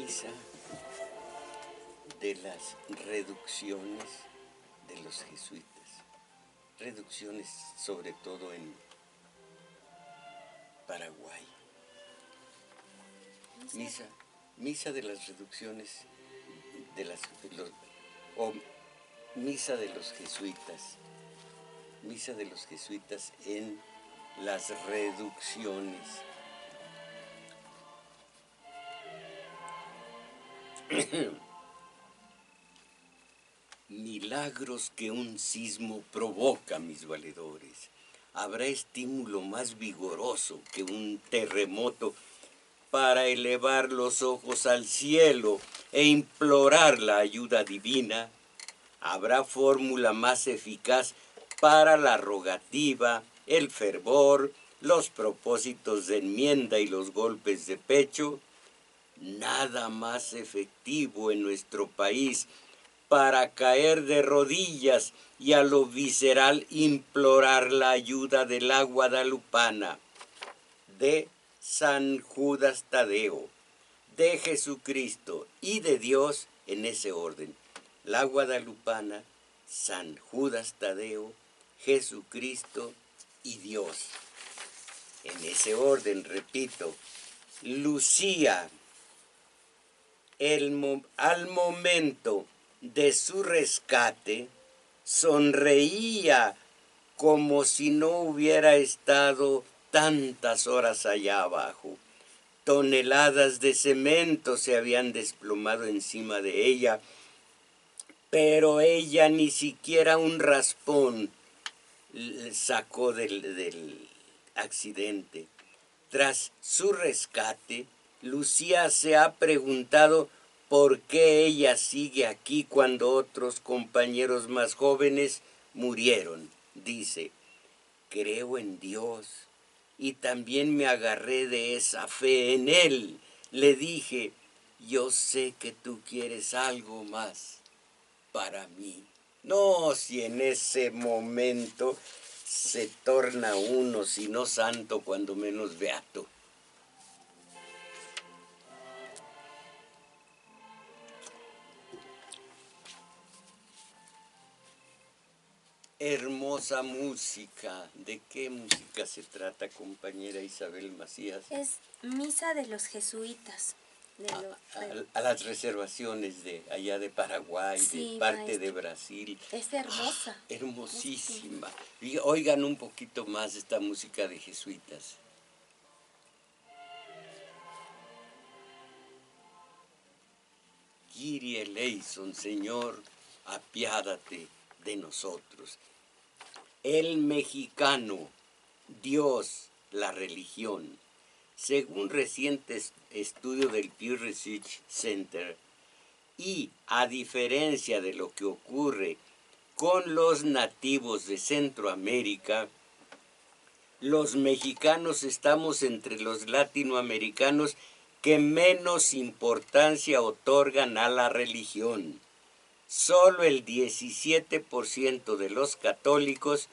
misa de las reducciones de los jesuitas. Reducciones sobre todo en Paraguay. Misa de las reducciones de misa de los jesuitas. Misa de los jesuitas en las reducciones. Milagros que un sismo provoca, mis valedores. Habrá estímulo más vigoroso que un terremoto para elevar los ojos al cielo e implorar la ayuda divina. Habrá fórmula más eficaz para la rogativa, el fervor, los propósitos de enmienda y los golpes de pecho. Nada más efectivo en nuestro país para caer de rodillas y a lo visceral implorar la ayuda de la guadalupana, de San Judas Tadeo, de Jesucristo y de Dios en ese orden. La guadalupana, San Judas Tadeo, Jesucristo y Dios. En ese orden, repito, Lucía, al momento de su rescate, sonreía como si no hubiera estado tantas horas allá abajo. Toneladas de cemento se habían desplomado encima de ella, pero ella ni siquiera un raspón sacó del accidente. Tras su rescate, Lucía se ha preguntado por qué ella sigue aquí cuando otros compañeros más jóvenes murieron. Dice, creo en Dios y también me agarré de esa fe en Él. Le dije, yo sé que tú quieres algo más para mí. No, si en ese momento se torna uno, si no santo, cuando menos beato. Hermosa música. ¿De qué música se trata, compañera Isabel Macías? Es Misa de los Jesuitas. A las reservaciones de allá de Paraguay, sí, de parte maestro. de Brasil. Es hermosa. Hermosísima. Y oigan un poquito más esta música de jesuitas. Kyrie eleison, Señor, apiádate de nosotros. El mexicano, Dios, la religión. Según recientes estudios del Pew Research Center, y a diferencia de lo que ocurre con los nativos de Centroamérica, los mexicanos estamos entre los latinoamericanos que menos importancia otorgan a la religión. Solo el 17% de los católicos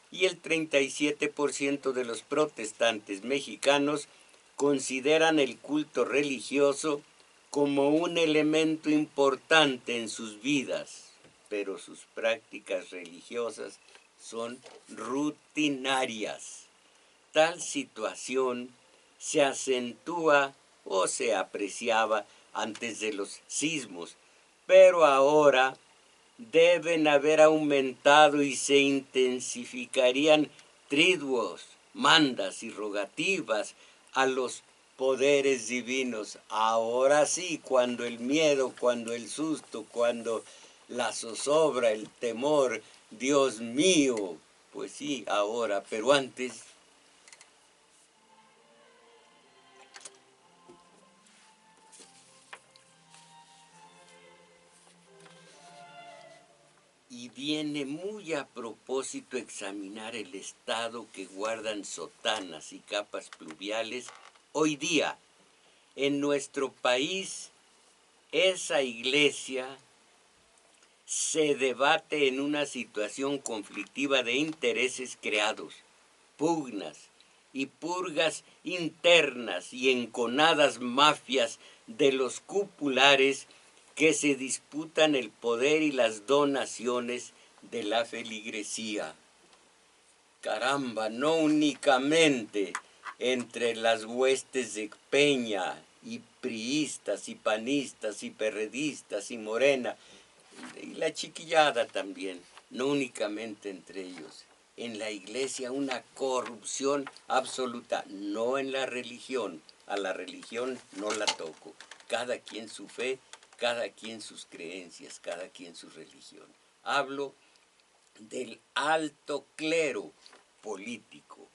y el 37% de los protestantes mexicanos consideran el culto religioso como un elemento importante en sus vidas, pero sus prácticas religiosas son rutinarias. Tal situación se acentúa o se apreciaba antes de los sismos, pero ahora deben haber aumentado y se intensificarían triduos, mandas y rogativas a los poderes divinos. Ahora sí, cuando el miedo, cuando el susto, cuando la zozobra, el temor, Dios mío, pues sí, ahora, pero antes. Y viene muy a propósito examinar el estado que guardan sotanas y capas pluviales hoy día. En nuestro país, esa iglesia se debate en una situación conflictiva de intereses creados, pugnas y purgas internas y enconadas mafias de los cupulares que se disputan el poder y las donaciones de la feligresía. Caramba, no únicamente entre las huestes de Peña y priistas y panistas y perredistas y Morena, y la chiquillada también, no únicamente entre ellos. En la iglesia una corrupción absoluta, no en la religión. A la religión no la toco. Cada quien su fe, cada quien sus creencias, cada quien su religión. Hablo del alto clero político.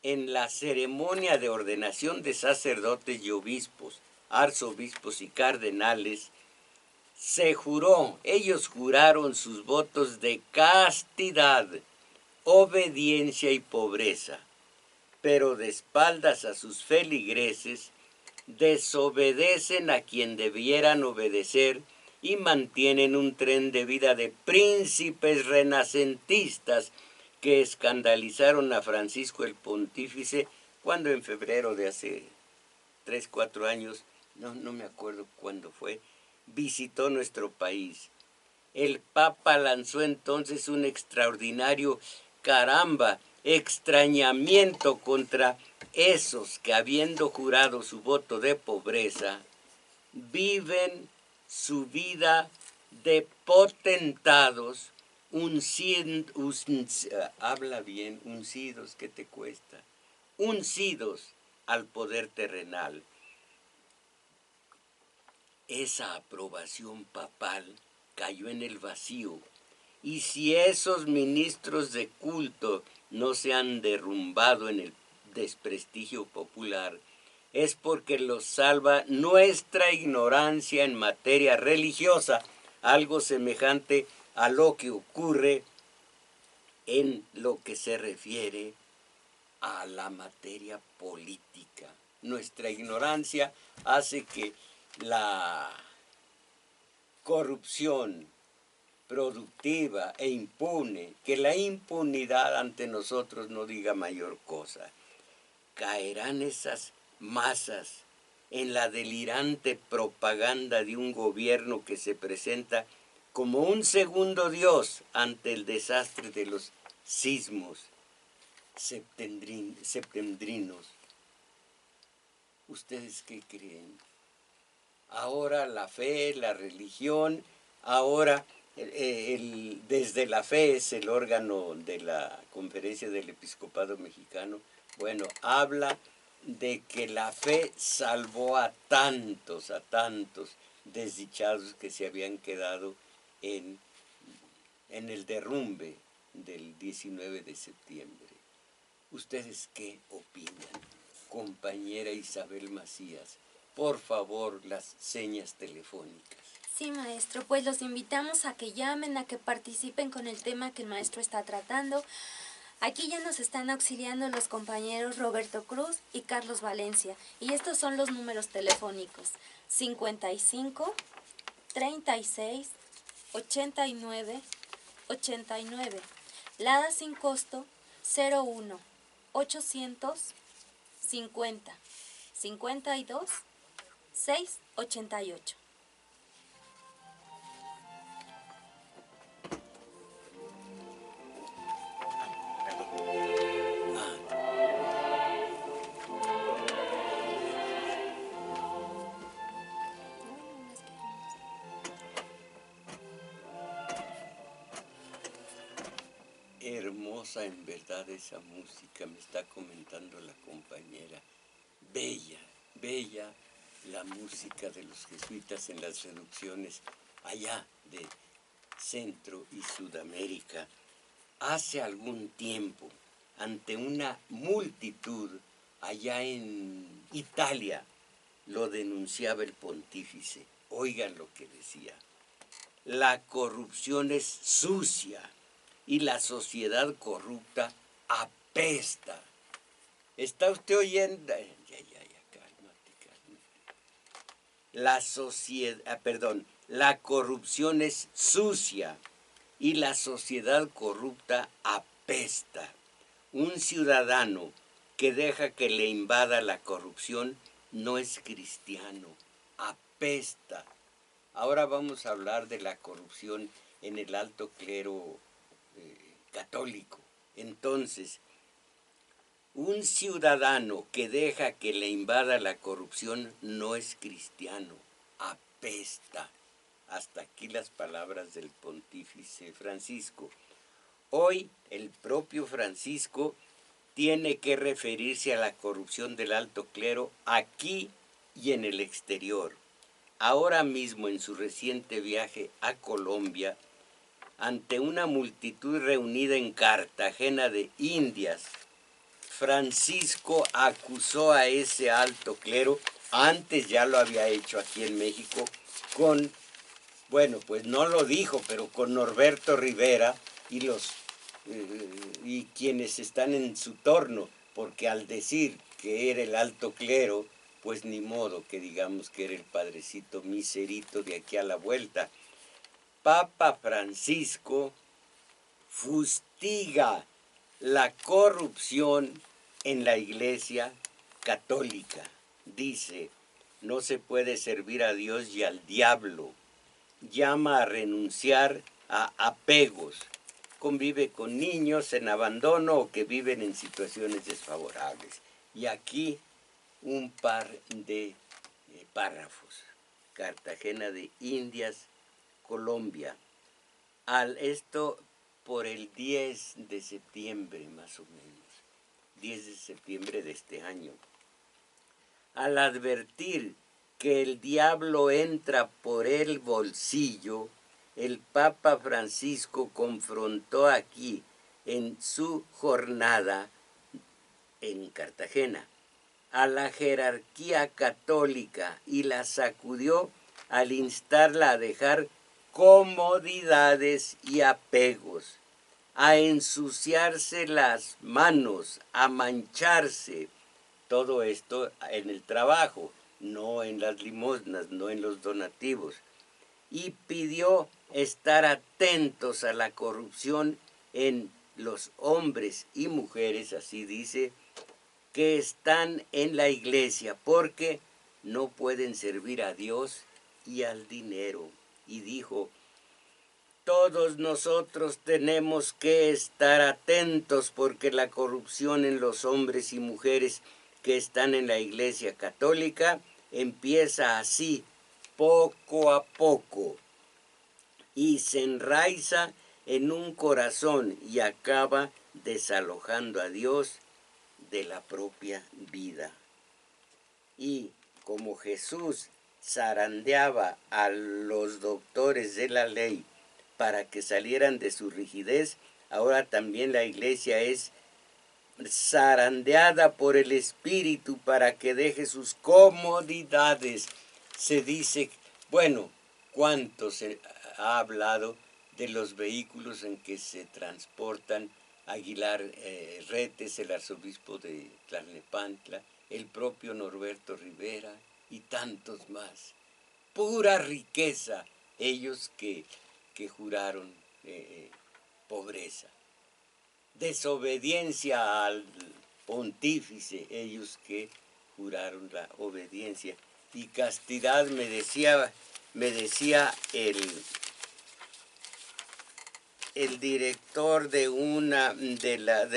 En la ceremonia de ordenación de sacerdotes y obispos, arzobispos y cardenales, se juró, ellos juraron sus votos de castidad, obediencia y pobreza, pero de espaldas a sus feligreses desobedecen a quien debieran obedecer y mantienen un tren de vida de príncipes renacentistas que escandalizaron a Francisco el Pontífice cuando en febrero de hace 3, 4 años, no me acuerdo cuándo fue, visitó nuestro país. El Papa lanzó entonces un extraordinario extrañamiento contra esos que, habiendo jurado su voto de pobreza, viven su vida de potentados, habla bien, uncidos, ¿qué te cuesta? Uncidos al poder terrenal. Esa aprobación papal cayó en el vacío. Y si esos ministros de culto no se han derrumbado en el desprestigio popular, es porque los salva nuestra ignorancia en materia religiosa, algo semejante a lo que ocurre en lo que se refiere a la materia política. Nuestra ignorancia hace que la corrupción productiva e impune, que la impunidad ante nosotros no diga mayor cosa. Caerán esas masas en la delirante propaganda de un gobierno que se presenta como un segundo Dios ante el desastre de los sismos septembrinos. ¿Ustedes qué creen? Ahora la fe, la religión, ahora desde la fe es el órgano de la Conferencia del Episcopado Mexicano. Bueno, habla de que la fe salvó a tantos desdichados que se habían quedado en el derrumbe del 19 de septiembre. ¿Ustedes qué opinan? Compañera Isabel Macías, por favor, las señas telefónicas. Sí, maestro, pues los invitamos a que llamen, a que participen con el tema que el maestro está tratando. Aquí ya nos están auxiliando los compañeros Roberto Cruz y Carlos Valencia. Y estos son los números telefónicos: 55 36 89 89. Lada sin costo 01 800 50 52 688. Hermosa en verdad esa música, me está comentando la compañera. Bella, bella la música de los jesuitas en las reducciones allá de Centro y Sudamérica. Hace algún tiempo, ante una multitud allá en Italia, lo denunciaba el pontífice. Oigan lo que decía: la corrupción es sucia y la sociedad corrupta apesta. ¿Está usted oyendo? Cálmate. La corrupción es sucia y la sociedad corrupta apesta. Un ciudadano que deja que le invada la corrupción no es cristiano, apesta. Ahora vamos a hablar de la corrupción en el alto clero católico. Entonces, un ciudadano que deja que le invada la corrupción no es cristiano, apesta. Hasta aquí las palabras del pontífice Francisco. Hoy el propio Francisco tiene que referirse a la corrupción del alto clero aquí y en el exterior. Ahora mismo en su reciente viaje a Colombia, ante una multitud reunida en Cartagena de Indias, Francisco acusó a ese alto clero, antes ya lo había hecho aquí en México, con, bueno, pues no lo dijo, pero con Norberto Rivera y quienes están en su torno, porque al decir que era el alto clero, pues ni modo que digamos que era el padrecito miserito de aquí a la vuelta. Papa Francisco fustiga la corrupción en la Iglesia católica. Dice, no se puede servir a Dios y al diablo. Llama a renunciar a apegos. Convive con niños en abandono o que viven en situaciones desfavorables. Y aquí un par de párrafos. Cartagena de Indias, Colombia. Esto por el 10 de septiembre más o menos. 10 de septiembre de este año. Al advertir que el diablo entra por el bolsillo, el Papa Francisco confrontó aquí en su jornada en Cartagena a la jerarquía católica y la sacudió al instarla a dejar comodidades y apegos, a ensuciarse las manos, a mancharse. Todo esto en el trabajo, no en las limosnas, no en los donativos. Y pidió estar atentos a la corrupción en los hombres y mujeres, así dice, que están en la iglesia, porque no pueden servir a Dios y al dinero. Y dijo, todos nosotros tenemos que estar atentos porque la corrupción en los hombres y mujeres que están en la Iglesia Católica empieza así, poco a poco, y se enraiza en un corazón y acaba desalojando a Dios de la propia vida. Y como Jesús zarandeaba a los doctores de la ley para que salieran de su rigidez, ahora también la iglesia es zarandeada por el Espíritu para que deje sus comodidades. Se dice, bueno, ¿cuánto se ha hablado de los vehículos en que se transportan Aguilar Retes, el arzobispo de Tlalnepantla, el propio Norberto Rivera y tantos más? Pura riqueza, ellos que juraron pobreza. Desobediencia al pontífice, ellos que juraron la obediencia. Y castidad, me decía el director de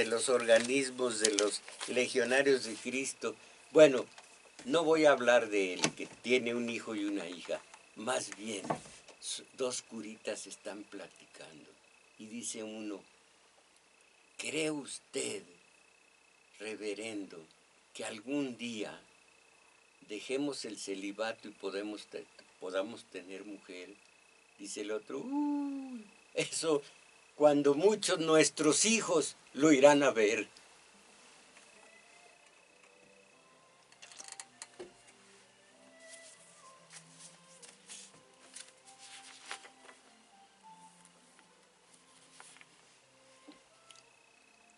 los organismos de los legionarios de Cristo. Bueno, no voy a hablar de él, que tiene un hijo y una hija. Más bien, dos curitas están platicando. Y dice uno, ¿cree usted, reverendo, que algún día dejemos el celibato y podamos tener mujer? Dice el otro, eso cuando muchos nuestros hijos lo irán a ver.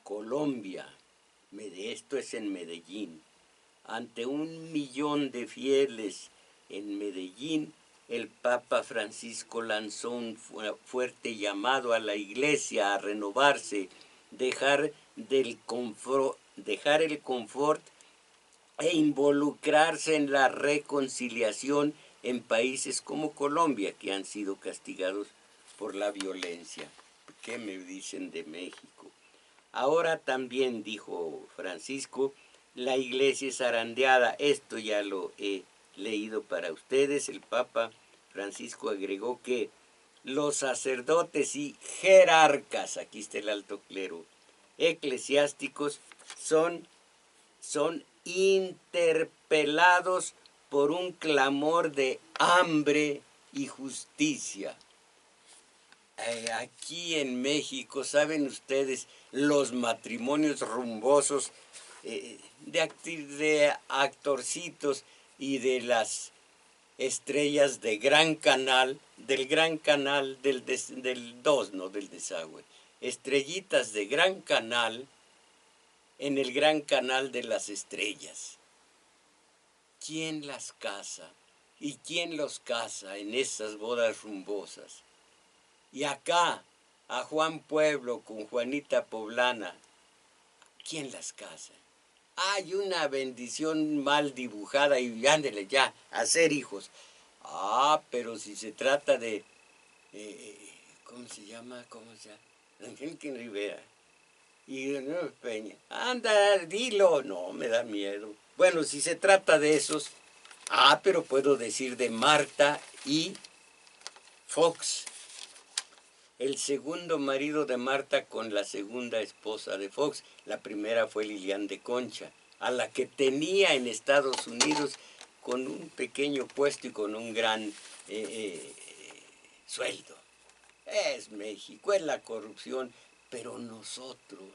Colombia, esto es en Medellín, ante 1 millón de fieles en Medellín, el Papa Francisco lanzó un fuerte llamado a la iglesia a renovarse, dejar del dejar el confort e involucrarse en la reconciliación en países como Colombia, que han sido castigados por la violencia. ¿Qué me dicen de México? Ahora también, dijo Francisco, la iglesia es zarandeada. Esto ya lo he leído para ustedes. El Papa Francisco agregó que los sacerdotes y jerarcas, aquí está el alto clero, eclesiásticos, son interpelados por un clamor de hambre y justicia. Aquí en México, saben ustedes, los matrimonios rumbosos de actorcitos y de las estrellas de Gran Canal, del Gran Canal del 2, no del desagüe, estrellitas de Gran Canal en el Gran Canal de las Estrellas. ¿Quién las casa? ¿Y quién los casa en esas bodas rumbosas? Y acá, a Juan Pueblo con Juanita Poblana, ¿quién las casa? Hay una bendición mal dibujada y ándele ya, a hacer hijos. Pero si se trata de, ¿cómo se llama? Enrique Rivera y Nueva Peña. Anda, dilo. No, me da miedo. Bueno, si se trata de esos, pero puedo decir de Marta y Fox. El segundo marido de Marta con la segunda esposa de Fox. La primera fue Lilian de Concha, a la que tenía en Estados Unidos con un pequeño puesto y con un gran sueldo. Es México, es la corrupción, pero nosotros,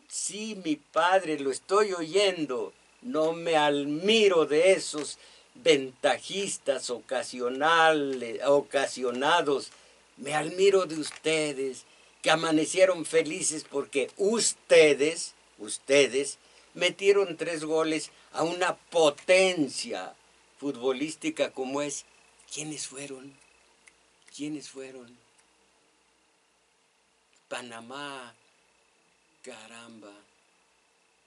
sí, mi padre, lo estoy oyendo, no me admiro de esos ventajistas ocasionados, me admiro de ustedes, que amanecieron felices porque ustedes metieron 3 goles a una potencia futbolística como es. ¿Quiénes fueron? Panamá, caramba.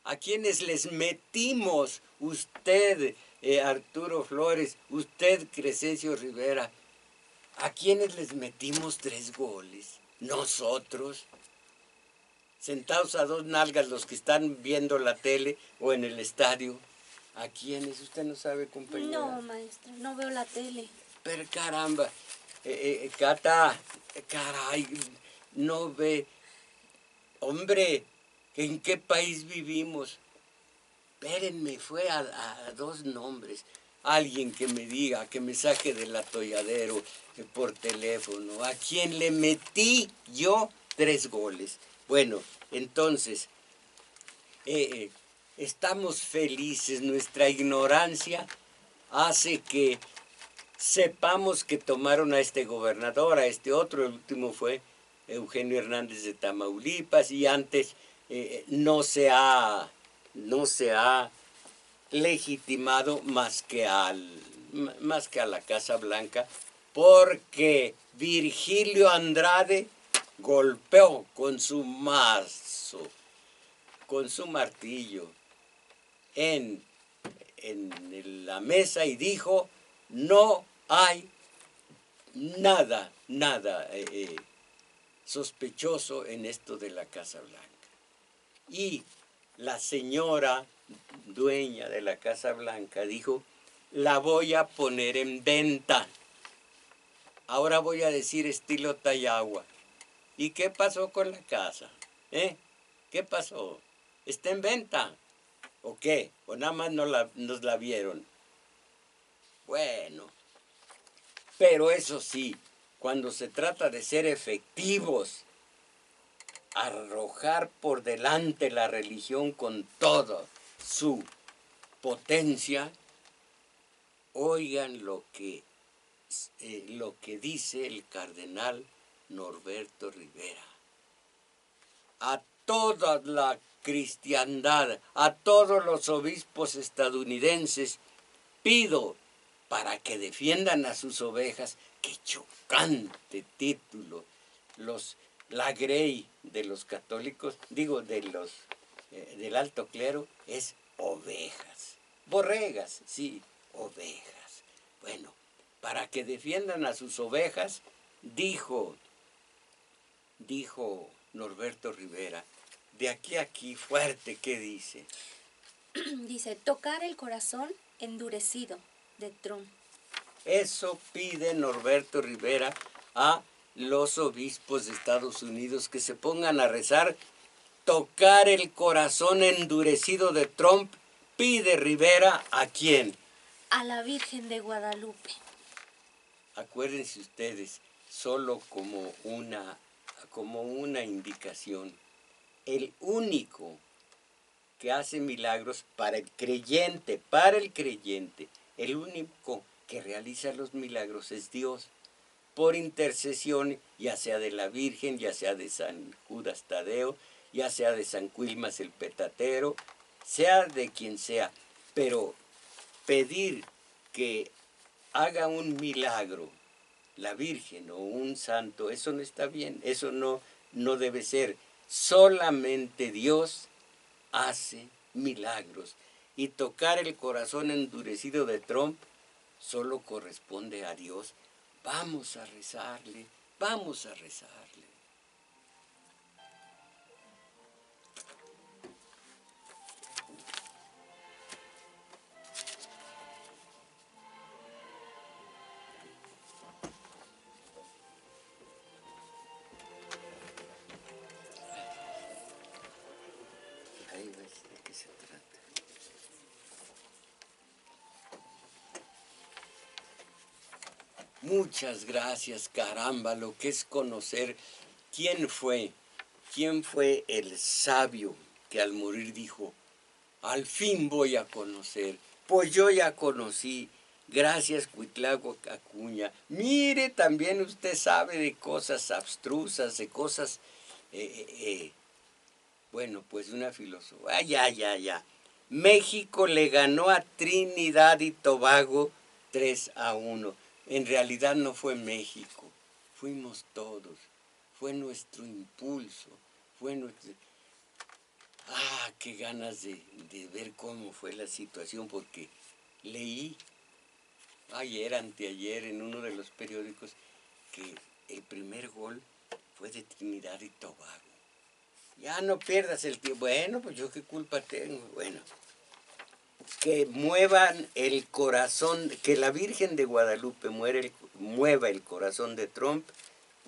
¿A quiénes les metimos? Usted, Arturo Flores, usted, Crescencio Rivera. ¿A quiénes les metimos 3 goles? Nosotros. Sentados a 2 nalgas los que están viendo la tele o en el estadio. ¿A quiénes? ¿Usted no sabe, compañera? No, maestro, no veo la tele. Pero caramba, Cata, caray, no ve. Hombre, ¿en qué país vivimos? Espérenme, fue a 2 nombres. Alguien que me diga, que me saque del atolladero por teléfono. ¿A quién le metí yo 3 goles? Bueno, entonces, estamos felices. Nuestra ignorancia hace que sepamos que tomaron a este gobernador, a este otro. El último fue Eugenio Hernández de Tamaulipas y antes no se ha legitimado más que a la Casa Blanca, porque Virgilio Andrade golpeó con su mazo, con su martillo en la mesa y dijo: no hay nada sospechoso en esto de la Casa Blanca. Y la señora dueña de la Casa Blanca dijo: la voy a poner en venta. Ahora voy a decir estilo Tayagua. ¿Y qué pasó con la casa? ¿Qué pasó? ¿Está en venta? ¿O qué? ¿O nada más nos la vieron? Bueno, pero eso sí, cuando se trata de ser efectivos, arrojar por delante la religión con toda su potencia, oigan lo que dice el cardenal Norberto Rivera. A toda la cristiandad, a todos los obispos estadounidenses, pido para que defiendan a sus ovejas. ¡Qué chocante título! La Grey de los católicos, digo, de los del alto clero es ovejas. Borregas, sí, ovejas. Bueno, para que defiendan a sus ovejas, dijo Norberto Rivera, de aquí a aquí, fuerte, ¿qué dice? Dice, tocar el corazón endurecido de Trump. Eso pide Norberto Rivera a los obispos de Estados Unidos, que se pongan a rezar. Tocar el corazón endurecido de Trump, pide Rivera, ¿a quién? A la Virgen de Guadalupe. Acuérdense ustedes, solo como una indicación, el único que hace milagros para el creyente, el único que realiza los milagros es Dios, por intercesión, ya sea de la Virgen, ya sea de San Judas Tadeo, ya sea de San Quilmas el Petatero, sea de quien sea, pero pedir que haga un milagro la Virgen o un santo, eso no está bien, eso no debe ser. Solamente Dios hace milagros. Y tocar el corazón endurecido de Trump solo corresponde a Dios. Vamos a rezarle, vamos a rezarle. Ahí ves de qué se trata. Muchas gracias, caramba, lo que es conocer quién fue el sabio que al morir dijo, al fin voy a conocer. Pues yo ya conocí, gracias Cuitláhuac Acuña. Mire, también usted sabe de cosas abstrusas, de cosas, bueno, pues una filosofía. Ya. México le ganó a Trinidad y Tobago 3-1. En realidad no fue México, fuimos todos. Fue nuestro impulso, fue nuestro... qué ganas de ver cómo fue la situación, porque leí ayer, anteayer, en uno de los periódicos, que el primer gol fue de Trinidad y Tobago. Ya no pierdas el tiempo. Bueno, pues yo qué culpa tengo. Bueno, que muevan el corazón, que la Virgen de Guadalupe mueva el corazón de Trump,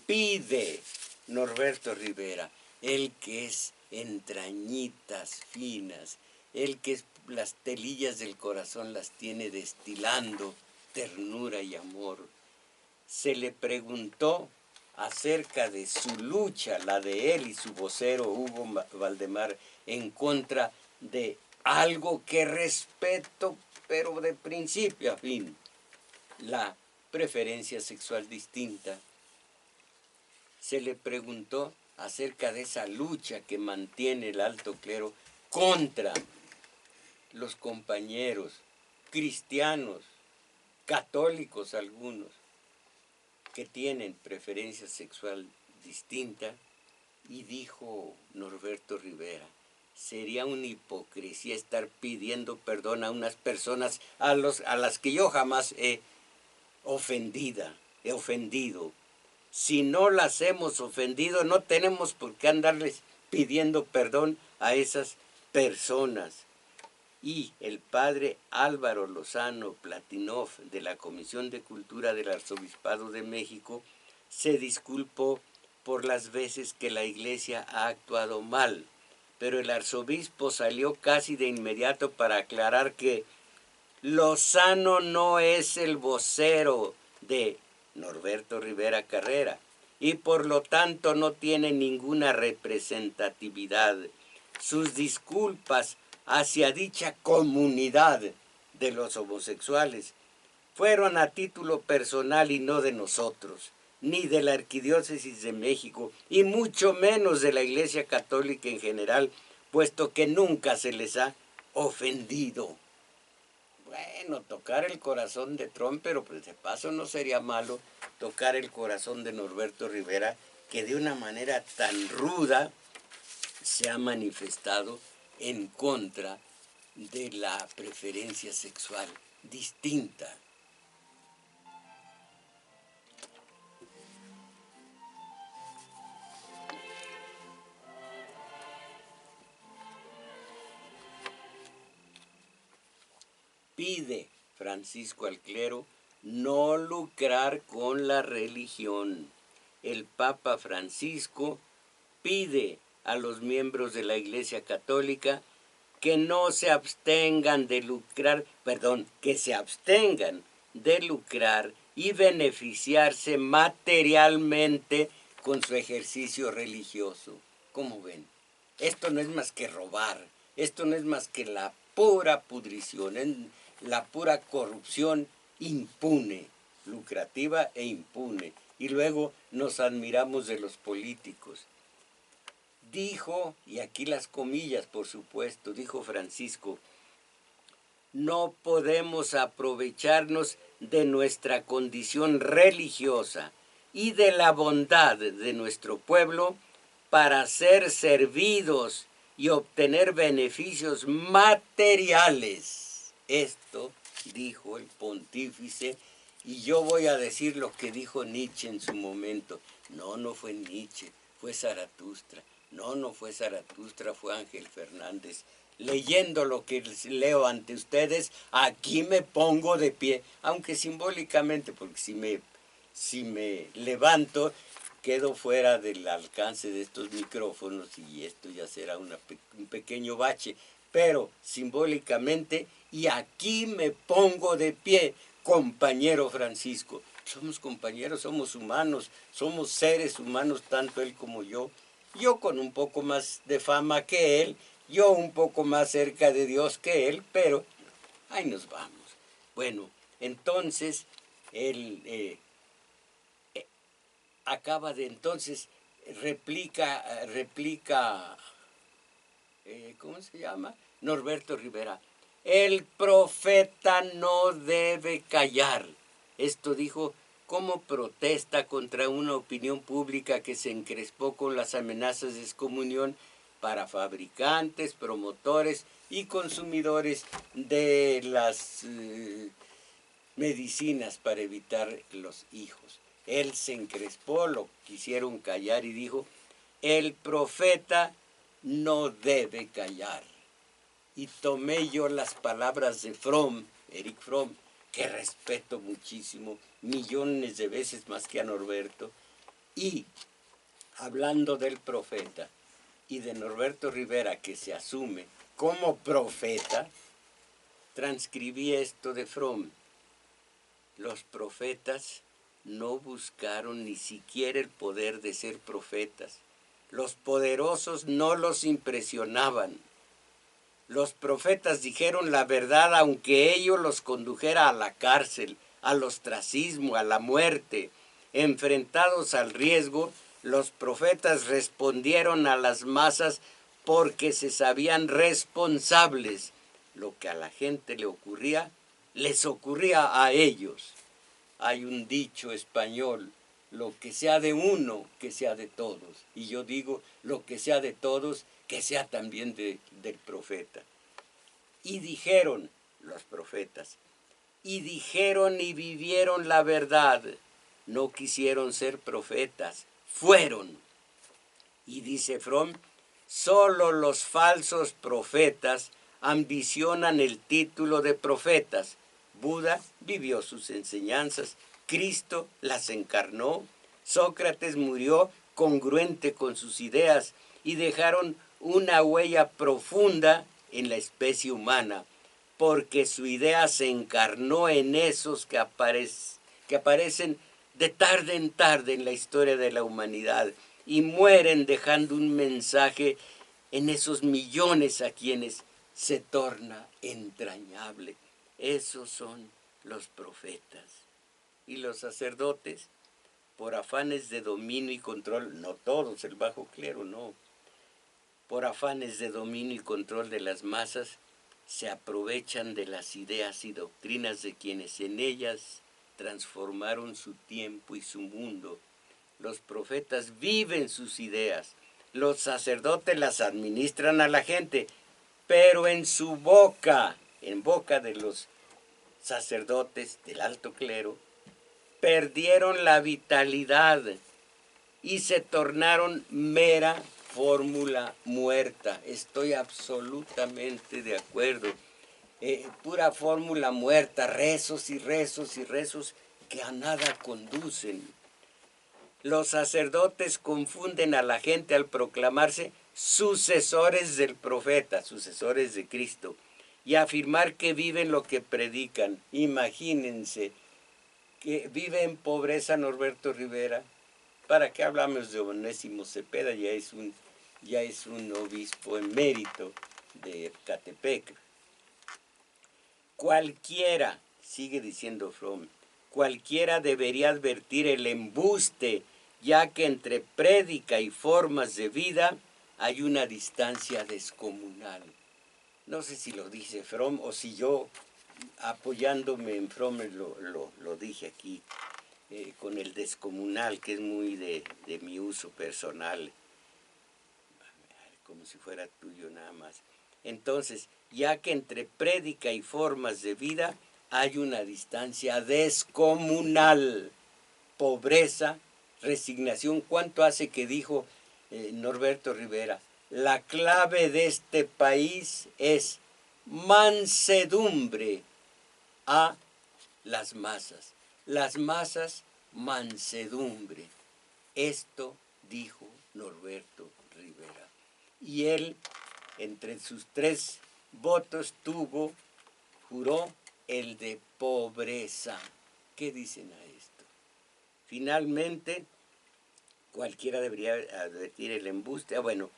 pide Norberto Rivera, el que es entrañitas finas, el que las telillas del corazón las tiene destilando ternura y amor. Se le preguntó acerca de su lucha, la de él y su vocero Hugo Valdemar, en contra de algo que respeto, pero de principio a fin, la preferencia sexual distinta. Se le preguntó acerca de esa lucha que mantiene el alto clero contra los compañeros cristianos, católicos algunos, que tienen preferencia sexual distinta, y dijo Norberto Rivera, sería una hipocresía estar pidiendo perdón a unas personas a las que yo jamás he ofendido. Si no las hemos ofendido, no tenemos por qué andarles pidiendo perdón a esas personas. Y el padre Álvaro Lozano Platinov, de la Comisión de Cultura del Arzobispado de México, se disculpó por las veces que la Iglesia ha actuado mal, pero el arzobispo salió casi de inmediato para aclarar que Lozano no es el vocero de Norberto Rivera Carrera y por lo tanto no tiene ninguna representatividad. Sus disculpas hacia dicha comunidad de los homosexuales fueron a título personal y no de nosotros, ni de la Arquidiócesis de México, y mucho menos de la Iglesia Católica en general, puesto que nunca se les ha ofendido. Bueno, tocar el corazón de Trump, pero pues de paso no sería malo tocar el corazón de Norberto Rivera, que de una manera tan ruda se ha manifestado en contra de la preferencia sexual distinta. Pide Francisco al clero no lucrar con la religión. El Papa Francisco pide a los miembros de la Iglesia Católica que no se abstengan de lucrar, que se abstengan de lucrar y beneficiarse materialmente con su ejercicio religioso. ¿Cómo ven? Esto no es más que robar, esto no es más que la pura pudrición, la pura corrupción impune, lucrativa e impune. Y luego nos admiramos de los políticos. Dijo, y aquí las comillas por supuesto, dijo Francisco, no podemos aprovecharnos de nuestra condición religiosa y de la bondad de nuestro pueblo para ser servidos y obtener beneficios materiales. Esto dijo el pontífice, y yo voy a decir lo que dijo Nietzsche en su momento. No fue Nietzsche, fue Zaratustra. No fue Zaratustra, fue Ángel Fernández. Leyendo lo que leo ante ustedes, aquí me pongo de pie, aunque simbólicamente, porque si me levanto, quedo fuera del alcance de estos micrófonos y esto ya será un pequeño bache, pero simbólicamente, y aquí me pongo de pie, compañero Francisco. Somos compañeros, somos humanos, somos seres humanos, tanto él como yo. Yo con un poco más de fama que él, yo un poco más cerca de Dios que él, pero ahí nos vamos. Bueno, entonces, él acaba de entonces, replica, ¿cómo se llama? Norberto Rivera. El profeta no debe callar. Esto dijo como protesta contra una opinión pública que se encrespó con las amenazas de excomunión para fabricantes, promotores y consumidores de las medicinas para evitar los hijos. Él se encrespó, lo quisieron callar y dijo, el profeta no debe callar. Y tomé yo las palabras de Fromm, Eric Fromm, que respeto muchísimo, millones de veces más que a Norberto, y hablando del profeta y de Norberto Rivera, que se asume como profeta, transcribí esto de Fromm. Los profetas no buscaron ni siquiera el poder de ser profetas. Los poderosos no los impresionaban. Los profetas dijeron la verdad aunque ello los condujera a la cárcel, al ostracismo, a la muerte. Enfrentados al riesgo, los profetas respondieron a las masas porque se sabían responsables. Lo que a la gente le ocurría, les ocurría a ellos. Hay un dicho español, lo que sea de uno, que sea de todos. Y yo digo, lo que sea de todos, que sea también del profeta. Y dijeron los profetas, y dijeron y vivieron la verdad. No quisieron ser profetas, fueron. Y dice Fromm, solo los falsos profetas ambicionan el título de profetas. Buda vivió sus enseñanzas, Cristo las encarnó, Sócrates murió congruente con sus ideas y dejaron una huella profunda en la especie humana, porque su idea se encarnó en esos que aparecen de tarde en tarde en la historia de la humanidad y mueren dejando un mensaje en esos millones a quienes se torna entrañable. Esos son los profetas. Y los sacerdotes, por afanes de dominio y control, no todos, el bajo clero, no, por afanes de dominio y control de las masas, se aprovechan de las ideas y doctrinas de quienes en ellas transformaron su tiempo y su mundo. Los profetas viven sus ideas, los sacerdotes las administran a la gente, pero en su boca, en boca de los sacerdotes del alto clero, perdieron la vitalidad y se tornaron mera fórmula muerta. Estoy absolutamente de acuerdo. Pura fórmula muerta, rezos y rezos y rezos que a nada conducen. Los sacerdotes confunden a la gente al proclamarse sucesores del profeta, sucesores de Cristo, y afirmar que viven lo que predican. Imagínense que vive en pobreza Norberto Rivera. ¿Para qué hablamos de Onésimo Cepeda? Ya es un obispo emérito de Ecatepec. Cualquiera, sigue diciendo Fromm, cualquiera debería advertir el embuste, ya que entre prédica y formas de vida hay una distancia descomunal. No sé si lo dice Fromm o si yo, apoyándome en Fromm, lo dije aquí, con el descomunal, que es muy de mi uso personal, como si fuera tuyo nada más. Entonces, ya que entre prédica y formas de vida hay una distancia descomunal, pobreza, resignación. ¿Cuánto hace que dijo Norberto Rivera? La clave de este país es mansedumbre a las masas. Las masas, mansedumbre. Esto dijo Norberto Rivera. Y él, entre sus 3 votos, juró el de pobreza. ¿Qué dicen a esto? Finalmente, cualquiera debería advertir el embuste. Bueno,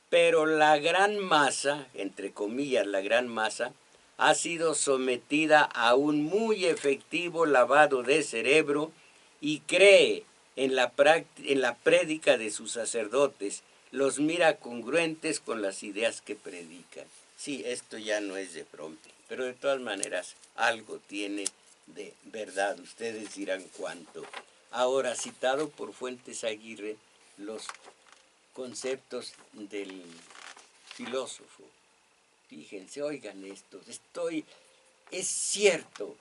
pero la gran masa, entre comillas, la gran masa, ha sido sometida a un muy efectivo lavado de cerebro y cree en la prédica de sus sacerdotes, los mira congruentes con las ideas que predican. Sí, esto ya no es de Fromm, pero de todas maneras algo tiene de verdad. Ustedes dirán cuánto. Ahora, citado por Fuentes Aguirre, los conceptos del filósofo. Fíjense, oigan esto, es cierto,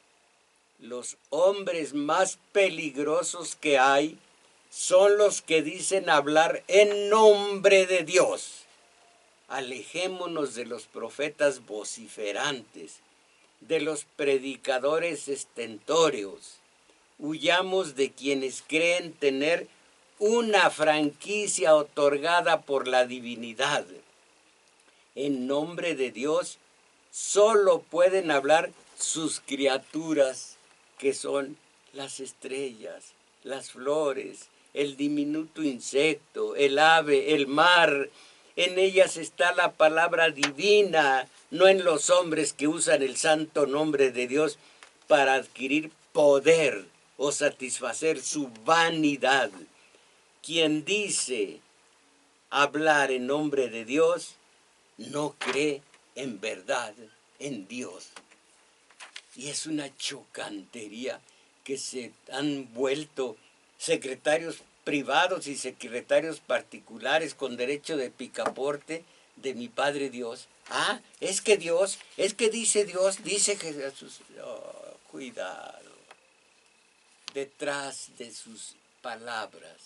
los hombres más peligrosos que hay son los que dicen hablar en nombre de Dios. Alejémonos de los profetas vociferantes, de los predicadores estentóreos. Huyamos de quienes creen tener una franquicia otorgada por la divinidad. En nombre de Dios solo pueden hablar sus criaturas, que son las estrellas, las flores, el diminuto insecto, el ave, el mar. En ellas está la palabra divina, no en los hombres que usan el santo nombre de Dios para adquirir poder o satisfacer su vanidad. Quien dice hablar en nombre de Dios no cree en verdad en Dios. Y es una chocantería que se han vuelto secretarios privados y secretarios particulares con derecho de picaporte de mi Padre Dios. Ah, es que dice Dios, dice Jesús. Oh, cuidado. Detrás de sus palabras,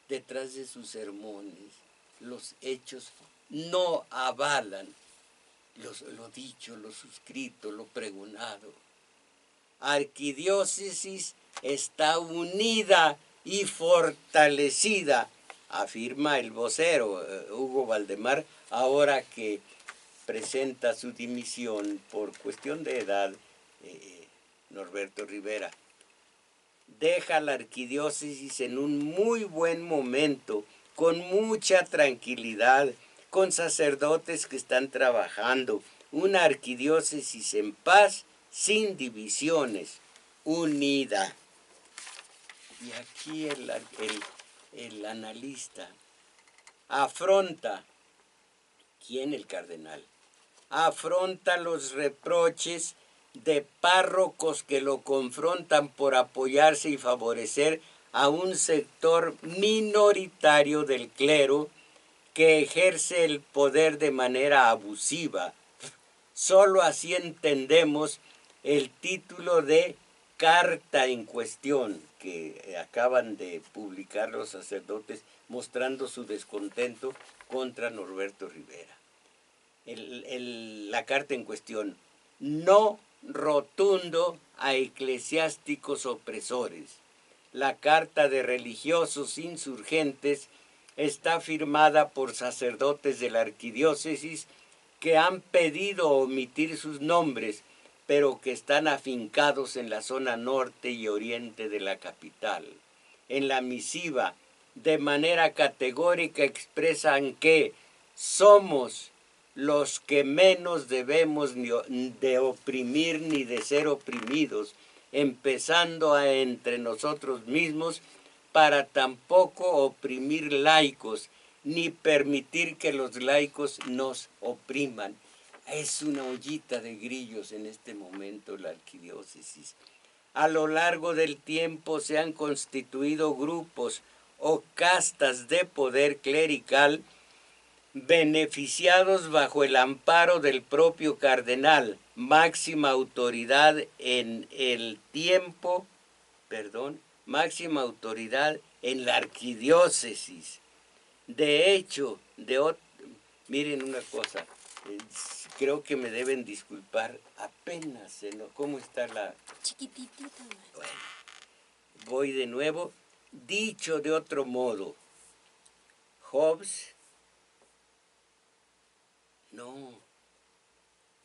detrás de sus sermones, los hechos no avalan lo dicho, lo suscrito, lo pregonado. Arquidiócesis está unida y fortalecida, afirma el vocero Hugo Valdemar, ahora que presenta su dimisión por cuestión de edad, Norberto Rivera. Deja la arquidiócesis en un muy buen momento, con mucha tranquilidad, con sacerdotes que están trabajando, una arquidiócesis en paz, sin divisiones, unida. Y aquí el analista afronta, ¿quién? El cardenal. Afronta los reproches de párrocos que lo confrontan por apoyarse y favorecer a un sector minoritario del clero que ejerce el poder de manera abusiva, Solo así entendemos el título de carta en cuestión que acaban de publicar los sacerdotes mostrando su descontento contra Norberto Rivera. La carta en cuestión: no rotundo a eclesiásticos opresores. La carta de religiosos insurgentes está firmada por sacerdotes de la arquidiócesis que han pedido omitir sus nombres, pero que están afincados en la zona norte y oriente de la capital. En la misiva, de manera categórica, expresan que somos los que menos debemos de oprimir ni de ser oprimidos, empezando entre nosotros mismos, para tampoco oprimir laicos, ni permitir que los laicos nos opriman. Es una ollita de grillos en este momento la arquidiócesis. A lo largo del tiempo se han constituido grupos o castas de poder clerical beneficiados bajo el amparo del propio cardenal, máxima autoridad en el tiempo, máxima autoridad en la arquidiócesis. De hecho, miren una cosa, creo que me deben disculpar, apenas, ¿cómo está la...? Chiquititita. Bueno, voy de nuevo. Dicho de otro modo,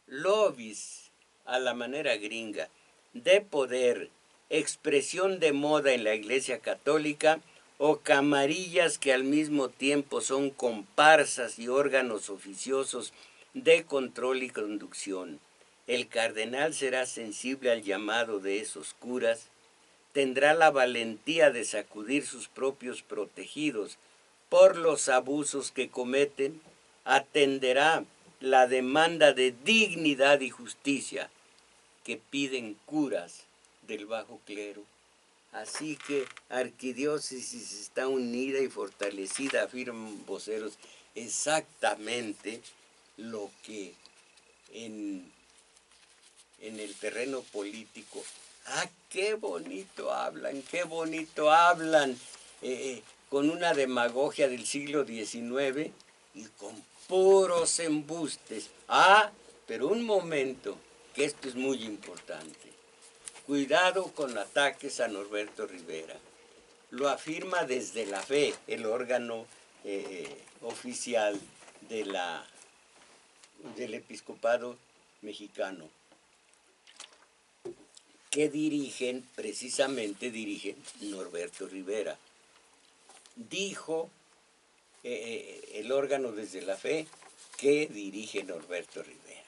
lobbies a la manera gringa, de poder, expresión de moda en la Iglesia Católica, o camarillas que al mismo tiempo son comparsas y órganos oficiosos de control y conducción. El cardenal será sensible al llamado de esos curas, tendrá la valentía de sacudir sus propios protegidos por los abusos que cometen, atenderá la demanda de dignidad y justicia que piden curas del bajo clero. Así que arquidiócesis está unida y fortalecida, afirman voceros, exactamente lo que en el terreno político. ¡Qué bonito hablan! ¡Qué bonito hablan! Con una demagogia del siglo XIX y con puros embustes. Pero un momento, que esto es muy importante. Cuidado con ataques a Norberto Rivera. Lo afirma Desde la Fe, el órgano oficial del episcopado mexicano, que precisamente dirigen Norberto Rivera. Dijo el órgano Desde la Fe que dirige Norberto Rivera: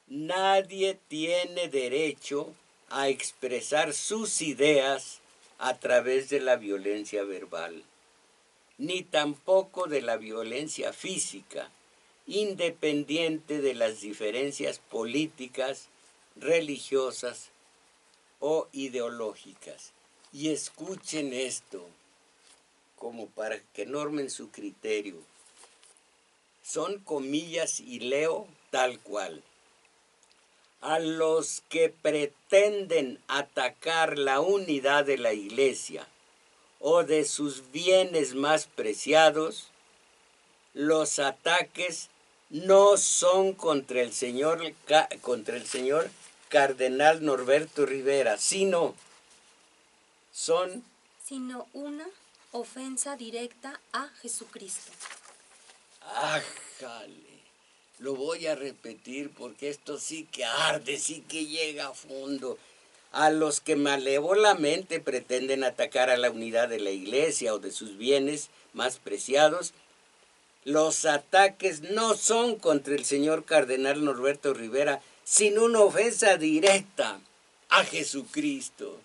nadie tiene derecho a expresar sus ideas a través de la violencia verbal, ni tampoco de la violencia física, independiente de las diferencias políticas, religiosas o ideológicas. Y escuchen esto, como para que normen su criterio. Son comillas y leo tal cual. A los que pretenden atacar la unidad de la Iglesia o de sus bienes más preciados, los ataques no son contra el señor cardenal Norberto Rivera, sino una ofensa directa a Jesucristo. ¡Ájale! Lo voy a repetir porque esto sí que arde, sí que llega a fondo. A los que malévolamente pretenden atacar a la unidad de la Iglesia o de sus bienes más preciados, los ataques no son contra el señor cardenal Norberto Rivera, sino una ofensa directa a Jesucristo.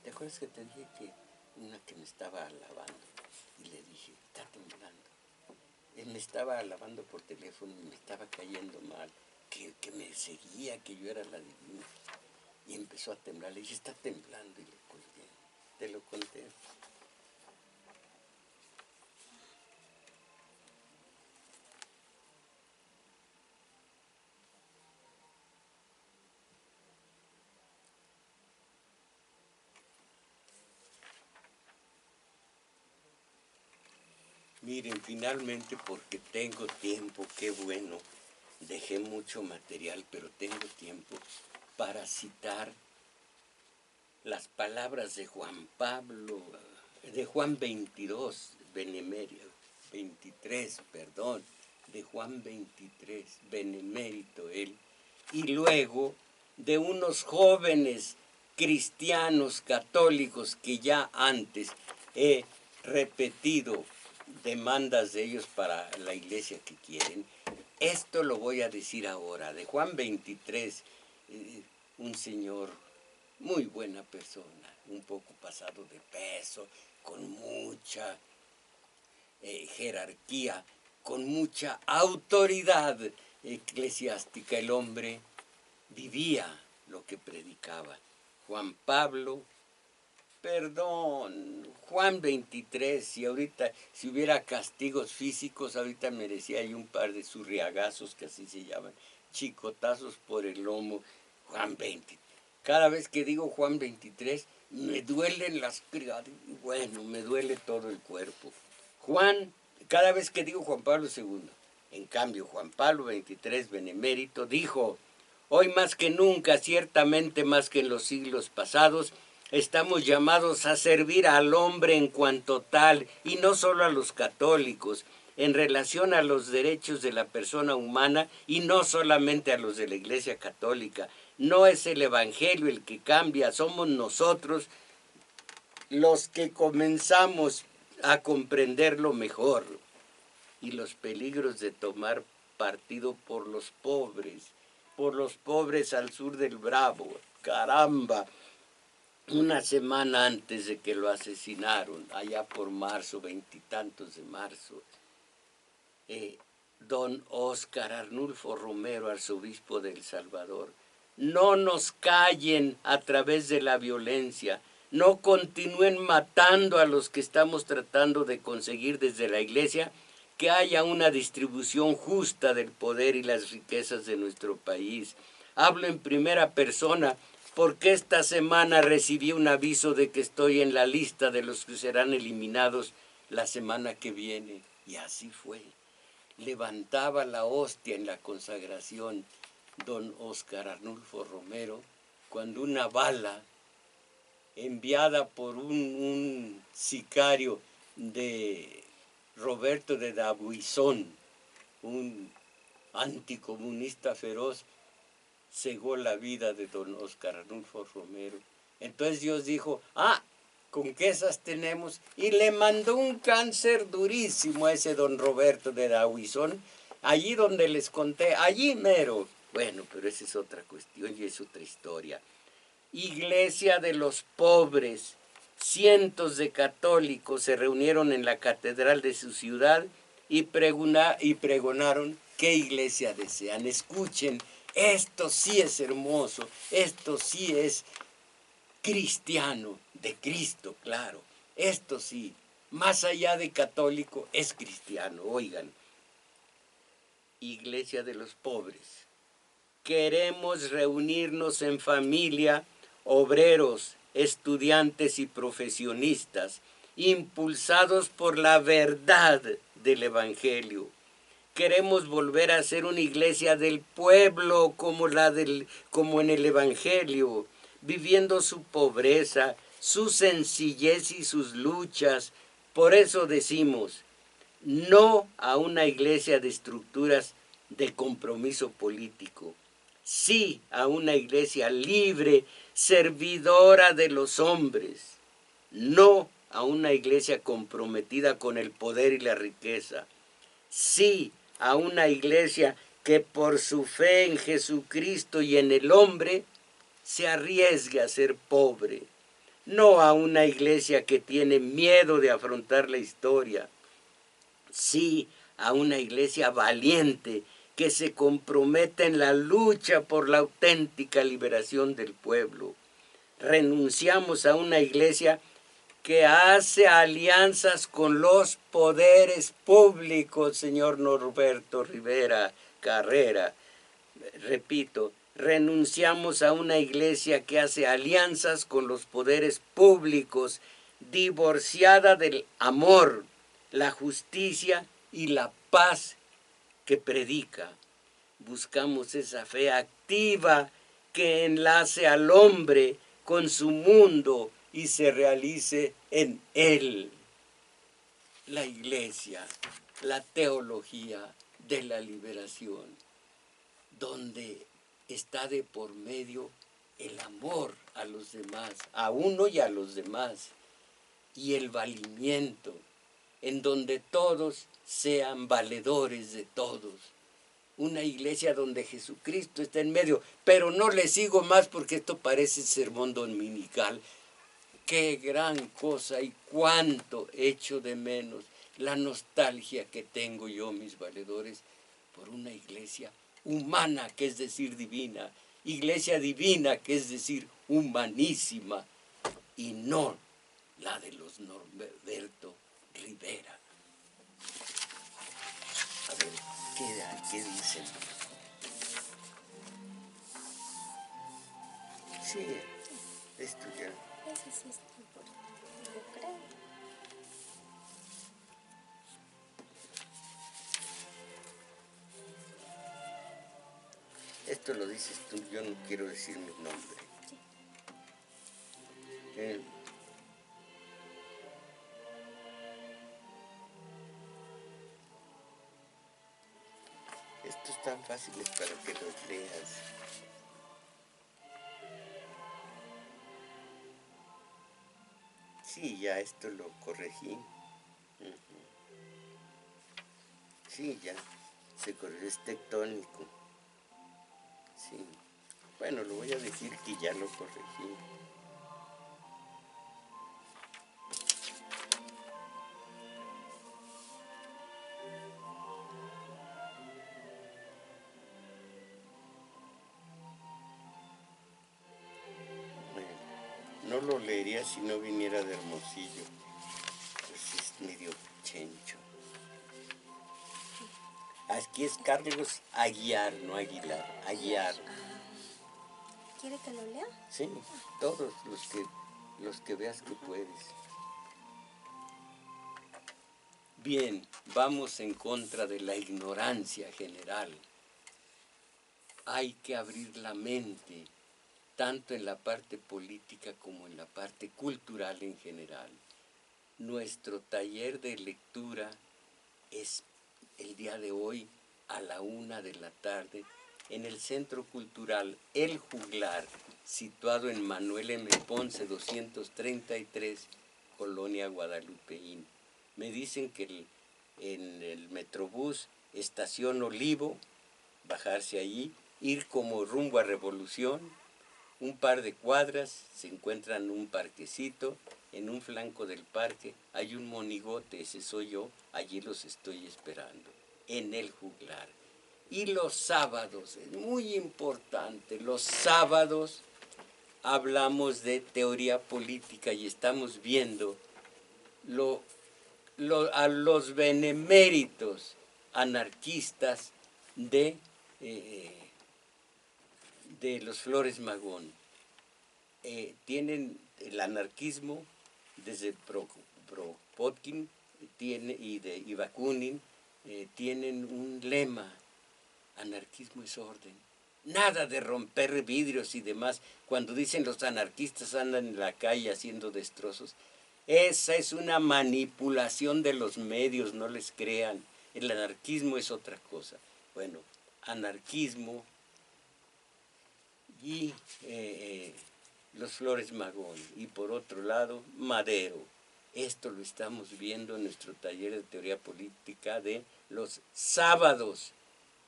¿Te acuerdas que te dije que una que me estaba alabando y le dije, está temblando? me estaba alabando por teléfono y me estaba cayendo mal, que me seguía, que yo era la divina. Y empezó a temblar, le dije, está temblando, y le colgué. Te lo conté. Miren, finalmente, porque tengo tiempo, qué bueno, dejé mucho material, pero tengo tiempo para citar las palabras de Juan Pablo, de Juan 22, Benemérito, 23, perdón, de Juan 23, benemérito él, y luego de unos jóvenes cristianos católicos que ya antes he repetido demandas de ellos para la iglesia que quieren. Esto lo voy a decir ahora, de Juan 23, un señor muy buena persona, un poco pasado de peso, con mucha jerarquía, con mucha autoridad eclesiástica. El hombre vivía lo que predicaba. Juan Pablo, perdón, Juan 23, si hubiera castigos físicos, ahorita merecía ahí un par de zurriagazos, que así se llaman, chicotazos por el lomo. Juan 23. Cada vez que digo Juan 23, me duelen las criadas, bueno, me duele todo el cuerpo. Cada vez que digo Juan Pablo II, en cambio Juan Pablo 23, benemérito, dijo, hoy más que nunca, ciertamente más que en los siglos pasados, estamos llamados a servir al hombre en cuanto tal, y no solo a los católicos, en relación a los derechos de la persona humana, y no solamente a los de la Iglesia Católica. No es el Evangelio el que cambia, somos nosotros los que comenzamos a comprenderlo mejor, y los peligros de tomar partido por los pobres al sur del Bravo. Caramba, una semana antes de que lo asesinaron, allá por marzo, veintitantos de marzo, don Óscar Arnulfo Romero, arzobispo de El Salvador, no nos callen a través de la violencia, no continúen matando a los que estamos tratando de conseguir desde la iglesia que haya una distribución justa del poder y las riquezas de nuestro país. Hablo en primera persona porque esta semana recibí un aviso de que estoy en la lista de los que serán eliminados la semana que viene, y así fue. Levantaba la hostia en la consagración don Óscar Arnulfo Romero, cuando una bala enviada por un sicario de Roberto de Dabuizón, un anticomunista feroz, cegó la vida de don Óscar Arnulfo Romero. Entonces Dios dijo, ¿con qué esas tenemos? Y le mandó un cáncer durísimo a ese don Roberto de Dabuizón, allí donde les conté, allí mero. Bueno, pero esa es otra cuestión y es otra historia. Iglesia de los pobres. Cientos de católicos se reunieron en la catedral de su ciudad y pregonaron qué iglesia desean. Escuchen, esto sí es hermoso, esto sí es cristiano, de Cristo, claro. Esto sí, más allá de católico, es cristiano. Oigan, Iglesia de los pobres. Queremos reunirnos en familia, obreros, estudiantes y profesionistas, impulsados por la verdad del Evangelio. Queremos volver a ser una iglesia del pueblo como en el Evangelio, viviendo su pobreza, su sencillez y sus luchas. Por eso decimos, no a una iglesia de estructuras de compromiso político, sí a una iglesia libre, servidora de los hombres, no a una iglesia comprometida con el poder y la riqueza, sí a una iglesia que por su fe en Jesucristo y en el hombre se arriesgue a ser pobre, no a una iglesia que tiene miedo de afrontar la historia, sí a una iglesia valiente que se compromete en la lucha por la auténtica liberación del pueblo. Renunciamos a una iglesia que hace alianzas con los poderes públicos, señor Norberto Rivera Carrera. Repito, renunciamos a una iglesia que hace alianzas con los poderes públicos, divorciada del amor, la justicia y la paz que predica. Buscamos esa fe activa que enlace al hombre con su mundo y se realice en él. La iglesia, la teología de la liberación, donde está de por medio el amor a los demás, a uno y a los demás, y el valimiento, en donde todos sean valedores de todos. Una iglesia donde Jesucristo está en medio, pero no le sigo más porque esto parece sermón dominical. Qué gran cosa y cuánto echo de menos la nostalgia que tengo yo, mis valedores, por una iglesia humana, que es decir divina, iglesia divina, que es decir humanísima, y no la de los Norberto Rivera. A ver, ¿qué dicen? Sí, esto ya. Ese sí está importante, yo creo. Esto lo dices tú, yo no quiero decir mi nombre. Estos tan fáciles para que los leas. Sí, ya esto lo corregí. Sí, ya se corrigió, es tectónico. Sí. Bueno, lo voy a decir que ya lo corregí. No lo leería si no viniera de Hermosillo, pues es medio chencho. Aquí es Carlos Aguiar, no Aguilar, Aguiar. ¿Quiere que lo lea? Sí, todos los que veas que puedes. Bien, vamos en contra de la ignorancia general. Hay que abrir la mente, tanto en la parte política como en la parte cultural en general. Nuestro taller de lectura es el día de hoy a la 1:00 p.m. en el Centro Cultural El Juglar, situado en Manuel M. Ponce 233, Colonia Guadalupeín. Me dicen que en el Metrobús, Estación Olivo, bajarse allí, ir como rumbo a Revolución, un par de cuadras, se encuentran un parquecito, en un flanco del parque hay un monigote, ese soy yo, allí los estoy esperando, en El Juglar. Y los sábados, es muy importante, los sábados hablamos de teoría política y estamos viendo a los beneméritos anarquistas de los Flores Magón. Tienen el anarquismo desde Kropotkin y Bakunin, tienen un lema: anarquismo es orden. Nada de romper vidrios y demás. Cuando dicen los anarquistas andan en la calle haciendo destrozos, esa es una manipulación de los medios, no les crean. El anarquismo es otra cosa. Bueno, anarquismo y los Flores Magón. Y por otro lado, Madero. Esto lo estamos viendo en nuestro taller de teoría política de los sábados,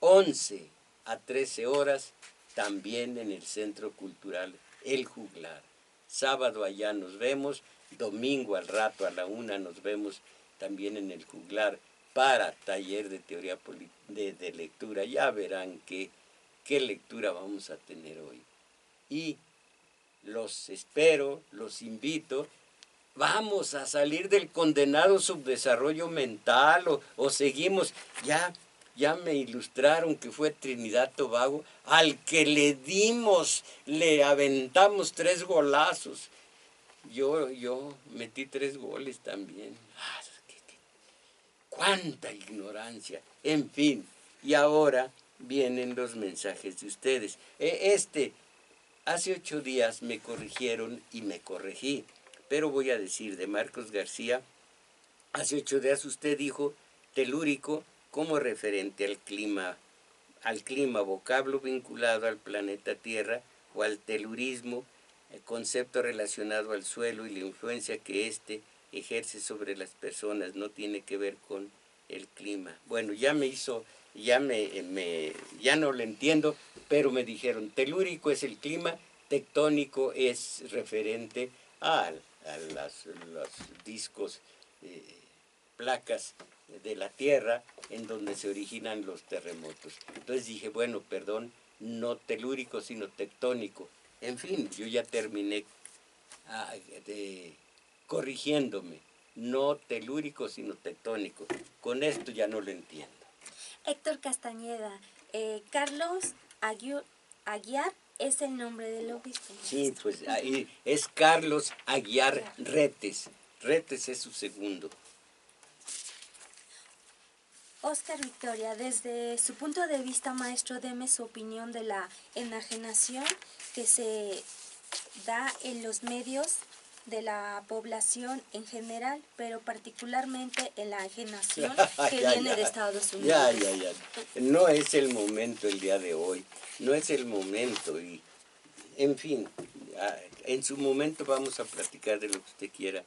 11 a 13 horas, también en el Centro Cultural El Juglar. Sábado allá nos vemos, domingo al rato a la 1:00 nos vemos también en El Juglar. para taller de teoría de lectura. Ya verán qué lectura vamos a tener hoy. Y los espero, los invito. Vamos a salir del condenado subdesarrollo mental o seguimos. Ya me ilustraron que fue Trinidad Tobago, al que le aventamos 3 golazos. Yo metí 3 goles también. ¡Cuánta ignorancia! En fin, y ahora vienen los mensajes de ustedes. Hace 8 días me corrigieron y me corregí, pero voy a decir de Marcos García, hace 8 días usted dijo telúrico como referente al clima, vocablo vinculado al planeta Tierra o al telurismo, el concepto relacionado al suelo y la influencia que éste ejerce sobre las personas, no tiene que ver con el clima. Bueno, ya no lo entiendo, pero me dijeron, telúrico es el clima, tectónico es referente a los discos, placas de la Tierra en donde se originan los terremotos. Entonces dije, bueno, perdón, no telúrico, sino tectónico. En fin, yo ya terminé corrigiéndome, no telúrico, sino tectónico. Con esto ya no lo entiendo. Héctor Castañeda, Carlos Aguiar es el nombre del obispo. Sí, pues ahí es Carlos Aguiar Retes. Retes es su segundo. Oscar Victoria, desde su punto de vista, maestro, deme su opinión de la enajenación que se da en los medios de la población en general, pero particularmente en la enajenación que viene de Estados Unidos. Ya. No es el momento el día de hoy, no es el momento y, en fin, en su momento vamos a platicar de lo que usted quiera.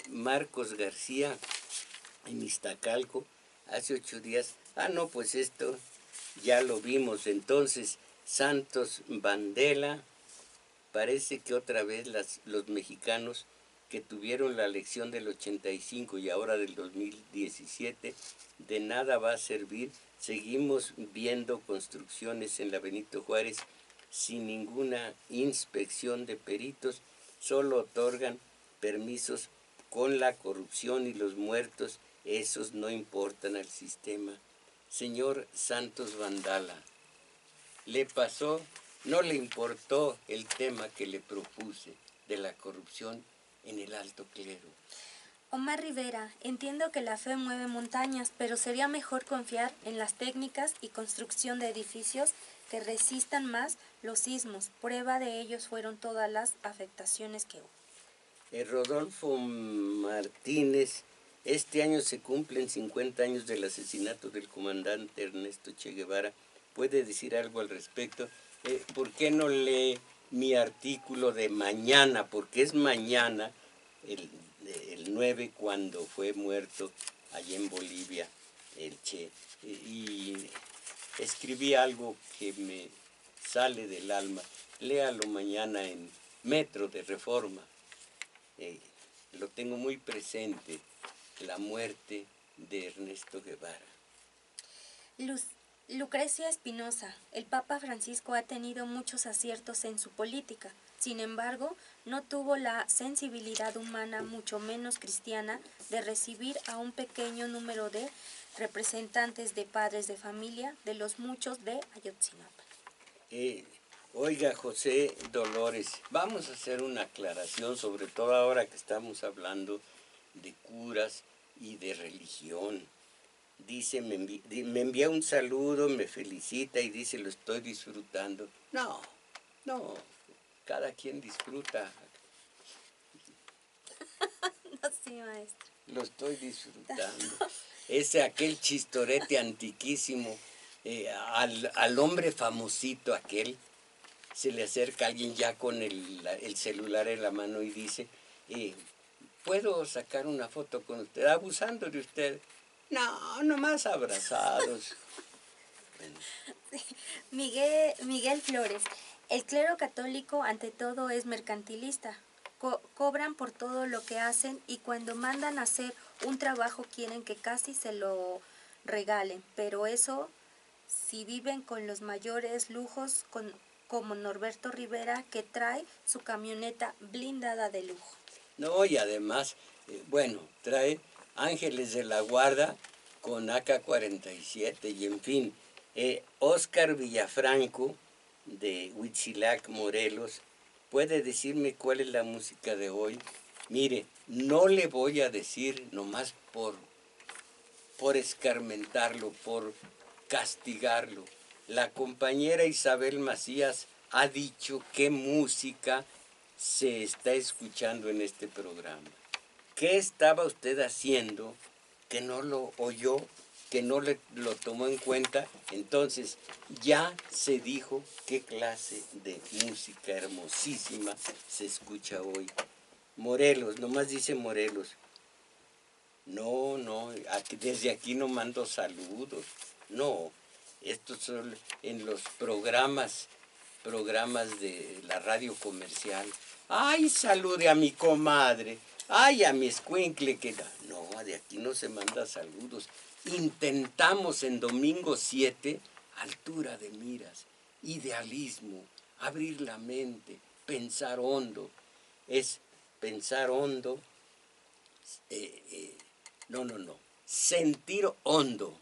Marcos García, en Iztacalco, hace 8 días, no, pues esto ya lo vimos. Entonces, Santos Bandela, parece que otra vez los mexicanos que tuvieron la lección del 85 y ahora del 2017, de nada va a servir. Seguimos viendo construcciones en la Benito Juárez sin ninguna inspección de peritos, solo otorgan permisos con la corrupción y los muertos, esos no importan al sistema. Señor Santos Vandala, le pasó, no le importó el tema que le propuse de la corrupción en el alto clero. Omar Rivera, entiendo que la fe mueve montañas, pero sería mejor confiar en las técnicas y construcción de edificios que resistan más los sismos. Prueba de ellos fueron todas las afectaciones que hubo. Rodolfo Martínez, este año se cumplen 50 años del asesinato del comandante Ernesto Che Guevara. ¿Puede decir algo al respecto? ¿Por qué no lee mi artículo de mañana? Porque es mañana, el 9, cuando fue muerto allá en Bolivia el Che. Y escribí algo que me sale del alma. Léalo mañana en Metro de Reforma. Lo tengo muy presente, la muerte de Ernesto Guevara. Lucrecia Espinosa, el Papa Francisco ha tenido muchos aciertos en su política, sin embargo, no tuvo la sensibilidad humana, mucho menos cristiana, de recibir a un pequeño número de representantes de padres de familia de los muchos de Ayotzinapa. Oiga, José Dolores, vamos a hacer una aclaración, sobre todo ahora que estamos hablando de curas y de religión. Dice, me envía un saludo, me felicita y dice, lo estoy disfrutando. No, cada quien disfruta. No, sí, maestro. Lo estoy disfrutando. Aquel chistorete antiquísimo, al hombre famosito aquel, se le acerca alguien ya con el celular en la mano y dice, ¿puedo sacar una foto con usted? Abusando de usted. No, nomás abrazados. Bueno. Sí. Miguel Flores, el clero católico ante todo es mercantilista. cobran por todo lo que hacen y cuando mandan a hacer un trabajo quieren que casi se lo regalen, pero eso si viven con los mayores lujos como Norberto Rivera que trae su camioneta blindada de lujo. No, y además, bueno, trae Ángeles de la Guarda con AK-47 y en fin, Oscar Villafranco de Huitzilac, Morelos, ¿puede decirme cuál es la música de hoy? Mire, no le voy a decir nomás por escarmentarlo, por castigarlo. La compañera Isabel Macías ha dicho qué música se está escuchando en este programa. ¿Qué estaba usted haciendo que no lo oyó, que no lo tomó en cuenta? Entonces, ya se dijo qué clase de música hermosísima se escucha hoy. Morelos, nomás dice Morelos. No, desde aquí no mando saludos. No, estos son en los programas de la radio comercial. Ay, salude a mi comadre. Ay, a mi escuincle que... No, de aquí no se manda saludos. Intentamos en domingo 7, altura de miras, idealismo, abrir la mente, pensar hondo. Es pensar hondo, sentir hondo,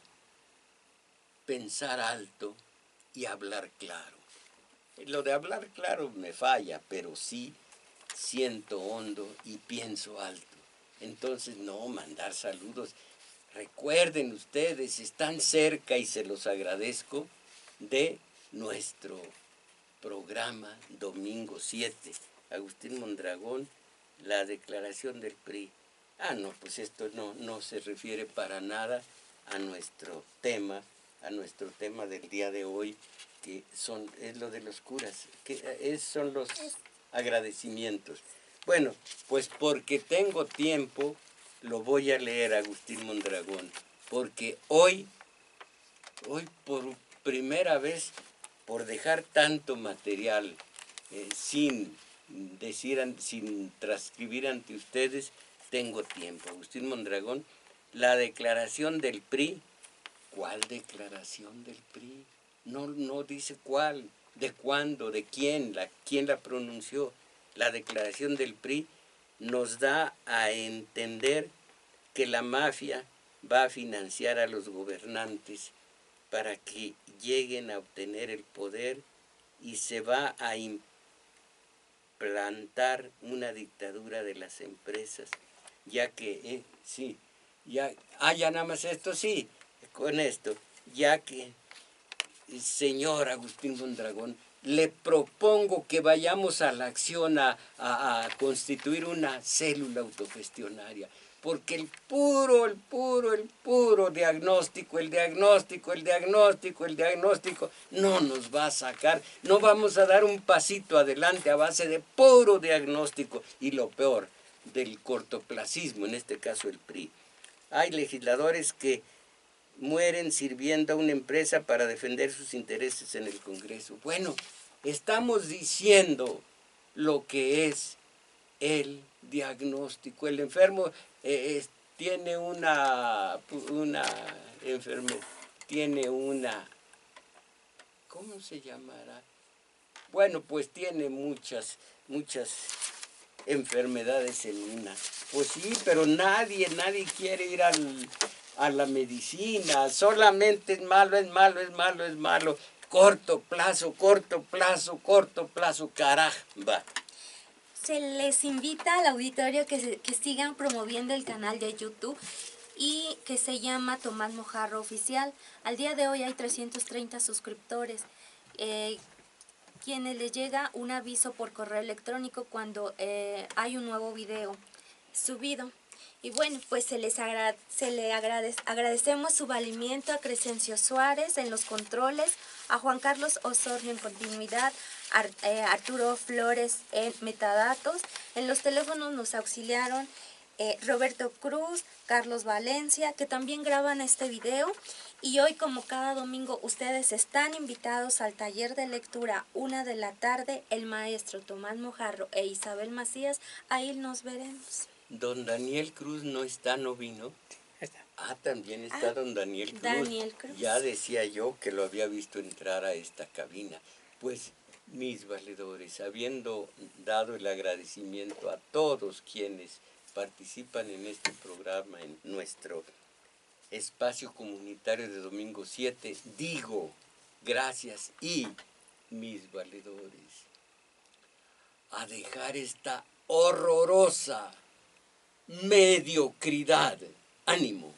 pensar alto y hablar claro. Lo de hablar claro me falla, pero sí siento hondo y pienso alto. Entonces, no, mandar saludos. Recuerden ustedes, están cerca y se los agradezco de nuestro programa Domingo 7. Agustín Mondragón, la declaración del PRI. No, pues esto no se refiere para nada a nuestro tema del día de hoy, que es lo de los curas, son los agradecimientos. Bueno, pues porque tengo tiempo, lo voy a leer, Agustín Mondragón, porque hoy por primera vez, por dejar tanto material sin transcribir ante ustedes, tengo tiempo. Agustín Mondragón, la declaración del PRI. ¿Cuál declaración del PRI? No dice cuál, de cuándo, de quién la pronunció. La declaración del PRI nos da a entender que la mafia va a financiar a los gobernantes para que lleguen a obtener el poder y se va a implantar una dictadura de las empresas, ya que, ya nada más esto, sí, con esto, ya que, señor Agustín Mondragón, le propongo que vayamos a la acción a constituir una célula autogestionaria, porque el puro diagnóstico no nos va a sacar, no vamos a dar un pasito adelante a base de puro diagnóstico y lo peor, del cortoplacismo, en este caso el PRI. Hay legisladores que mueren sirviendo a una empresa para defender sus intereses en el Congreso. Bueno, estamos diciendo lo que es el diagnóstico. El enfermo tiene una enfermedad, ¿cómo se llamará? Bueno, pues tiene muchas enfermedades en una. Pues sí, pero nadie quiere ir a la medicina, solamente es malo. Corto plazo, caramba. Se les invita al auditorio que sigan promoviendo el canal de YouTube y que se llama Tomás Mojarro Oficial. Al día de hoy hay 330 suscriptores, quienes les llega un aviso por correo electrónico cuando hay un nuevo video subido. Y bueno, pues agradecemos su valimiento a Crescencio Suárez en los controles, a Juan Carlos Osorio en continuidad, Arturo Flores en metadatos. En los teléfonos nos auxiliaron Roberto Cruz, Carlos Valencia, que también graban este video. Y hoy, como cada domingo, ustedes están invitados al taller de lectura 1 de la tarde, el maestro Tomás Mojarro e Isabel Macías. Ahí nos veremos. Don Daniel Cruz no está, no vino. Está. Ah, también está don Daniel Cruz. Daniel Cruz. Ya decía yo que lo había visto entrar a esta cabina. Pues, mis valedores, habiendo dado el agradecimiento a todos quienes participan en este programa, en nuestro espacio comunitario de domingo 7, digo gracias y, mis valedores, a dejar esta horrorosa mediocridad. Ánimo.